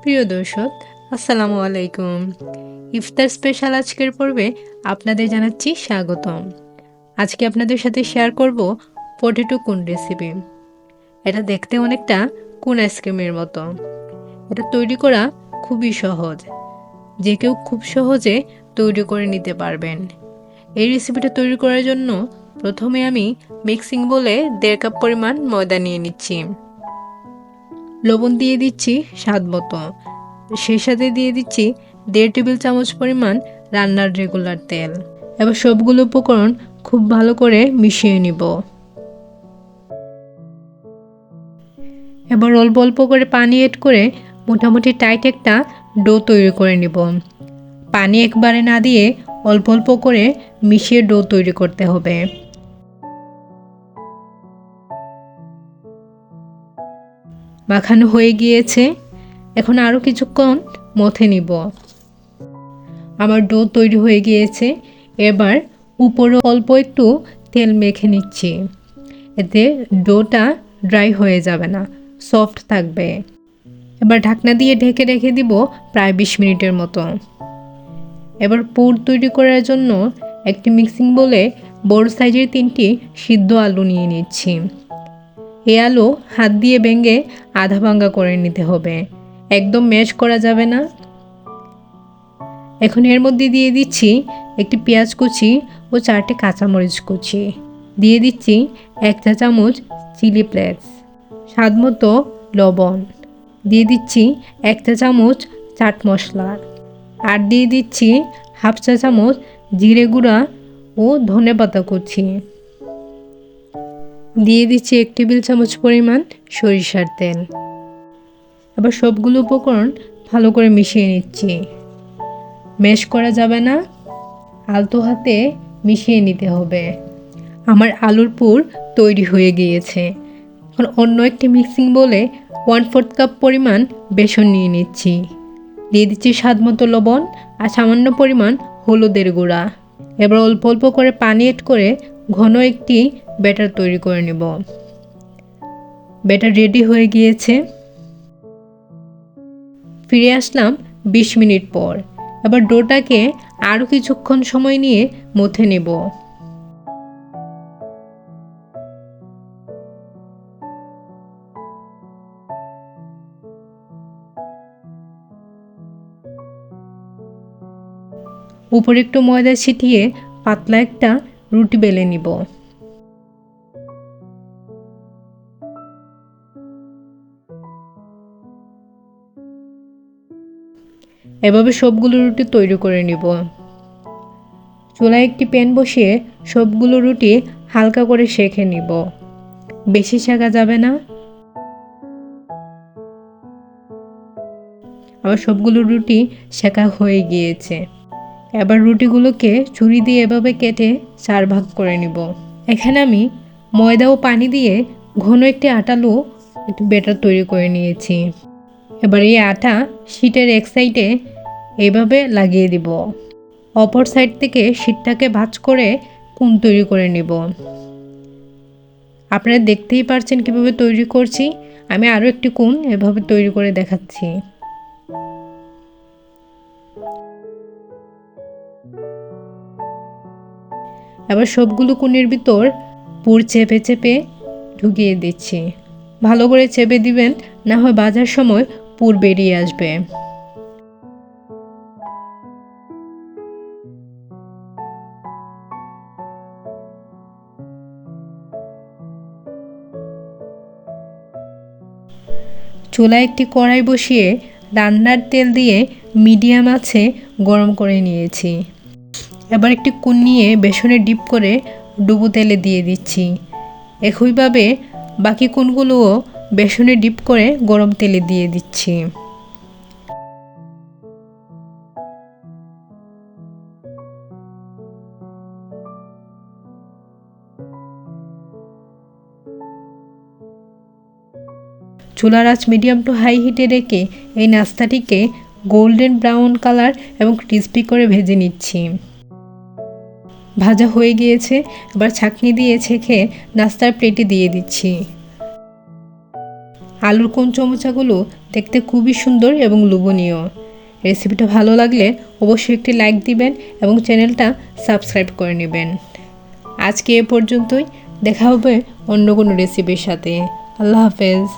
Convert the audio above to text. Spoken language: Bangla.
প্রিয় দর্শক, আসসালামু আলাইকুম। ইফতার স্পেশাল আজকের পর্বে আপনাদের জানাচ্ছি স্বাগতম। আজকে আপনাদের সাথে শেয়ার করব পটেটো কোন রেসিপি। এটা দেখতে অনেকটা কোন আইসক্রিমের মতো। এটা তৈরি করা খুবই সহজ, যে কেউ খুব সহজে তৈরি করে নিতে পারবেন। এই রেসিপিটা তৈরি করার জন্য প্রথমে আমি মিক্সিং বলে 1.5 কাপ পরিমাণ ময়দা নিয়ে নিচ্ছি। লবণ দিয়ে দিচ্ছি স্বাদ মতো। সেই সাথে দিয়ে দিচ্ছি 1.5 টেবিল চামচ পরিমাণ রান্নার রেগুলার তেল। এবার সবগুলো উপকরণ খুব ভালো করে মিশিয়ে নিব। এবার অল্প অল্প করে পানি এড করে মোটামুটি টাইট একটা ডো তৈরি করে নিব। পানি একবারে না দিয়ে অল্প অল্প করে মিশিয়ে ডো তৈরি করতে হবে। মাখানো হয়ে গিয়েছে, এখন আরও কিছুক্ষণ মথে নিব। আমার ডো তৈরি হয়ে গিয়েছে। এবার উপরে অল্প একটু তেল মেখে নিচ্ছি, এতে ডোটা ড্রাই হয়ে যাবে না, সফট থাকবে। এবার ঢাকনা দিয়ে ঢেকে রেখে দিব প্রায় 20 মিনিটের মতো। এবার পুর তৈরি করার জন্য একটি মিক্সিং বলে বড় সাইজের 3টি সিদ্ধ আলু নিয়ে নিচ্ছি। এই আলু হাত দিয়ে ভেঙে আধা ভাঙ্গা করে নিতে হবে, একদম ম্যাশ করা যাবে না। এখন এর মধ্যে দিয়ে দিচ্ছি একটি পেঁয়াজ কুচি ও 4টি কাঁচামরিচ কুচি। দিয়ে দিচ্ছি 1 চা চামচ চিলি ফ্লেক্স, স্বাদ মতো লবণ। দিয়ে দিচ্ছি 1 চা চামচ চাট মশলা, আর দিয়ে দিচ্ছি 1/2 চা চামচ জিরে গুঁড়া ও ধনেপাতা কুচি। দিয়ে দিচ্ছি 1 টেবিল চামচ পরিমাণ সরিষার তেল। আবার সবগুলো উপকরণ ভালো করে মিশিয়ে নিচ্ছি। ম্যাশ করা যাবে না, আলতো হাতে মিশিয়ে নিতে হবে। আমার আলুর পুর তৈরি হয়ে গিয়েছে। এখন অন্য একটি মিক্সিং বলে 1/4 কাপ পরিমাণ বেসন নিয়ে নিচ্ছি। দিয়ে দিচ্ছি স্বাদ মতো লবণ আর সামান্য পরিমাণ হলুদের গুঁড়া। এবার অল্প অল্প করে পানি এড করে ঘন একটি ব্যাটার তৈরি করে নেব। ব্যাটার রেডি হয়ে গিয়েছে। ফিরে আসলাম 20 মিনিট পর। এবার ডোটাকে আরও কিছুক্ষণ সময় নিয়ে মথে নেব। উপরে একটু ময়দা ছিটিয়ে পাতলা একটা রুটি বেলে নিব। এভাবে সবগুলো রুটি তৈরি করে নিব। চুলায় একটি প্যান বসিয়ে সবগুলো রুটি হালকা করে সেঁকে নিব, বেশি সেঁকা যাবে না। আবার সবগুলো রুটি সেঁকা হয়ে গিয়েছে। এবার রুটিগুলোকে ছুরি দিয়ে এভাবে কেটে 4 ভাগ করে নিব। এখানে আমি ময়দা ও পানি দিয়ে ঘন একটি আটালো একটু ব্যাটার তৈরি করে নিয়েছি। এবার এই আটা শীটের এক সাইডে এইভাবে লাগিয়ে দিব। অপর সাইড থেকে শীটটাকে ভাঁজ করে কোণ তৈরি করে নিব। আপনারা দেখতেই পারছেন কিভাবে তৈরি করছি। আমি আরও একটি কোণ এভাবে তৈরি করে দেখাচ্ছি। এবার সবগুলো কোণের ভিতর পুর চেপে চেপে ঢুকিয়ে দিচ্ছি। ভালো করে চেপে দিবেন, না হয় ভাজার সময় পুর বেরিয়ে আসবে। চুলায় একটি কড়াই বসিয়ে রান্নার তেল দিয়ে মিডিয়াম আঁচে গরম করে নিয়েছি। এবার একটি কোণ নিয়ে বেসনে ডিপ করে ডুবো তেলে দিয়ে দিচ্ছি। একইভাবে বাকি কোণগুলোও বেসনে ডিপ করে গরম তেলে দিয়ে দিচ্ছি। চুলার আঁচ মিডিয়াম টু হাই হিটে রেখে এই নাস্তাটিকে গোল্ডেন ব্রাউন কালার এবং ক্রিস্পি করে ভেজে নিচ্ছি। ভাজা হয়ে গিয়েছে। এবার ছাঁকনি দিয়ে ছেঁকে নাস্তার প্লেটে দিয়ে দিচ্ছি। আলুর কোন চমচাগুলো দেখতে খুবই সুন্দর এবং লোভনীয়। রেসিপিটা ভালো লাগলে অবশ্যই একটি লাইক দিবেন এবং চ্যানেলটা সাবস্ক্রাইব করে নেবেন। আজকে এ পর্যন্তই, দেখা হবে অন্য কোনো রেসিপির সাথে। আল্লাহ হাফেজ।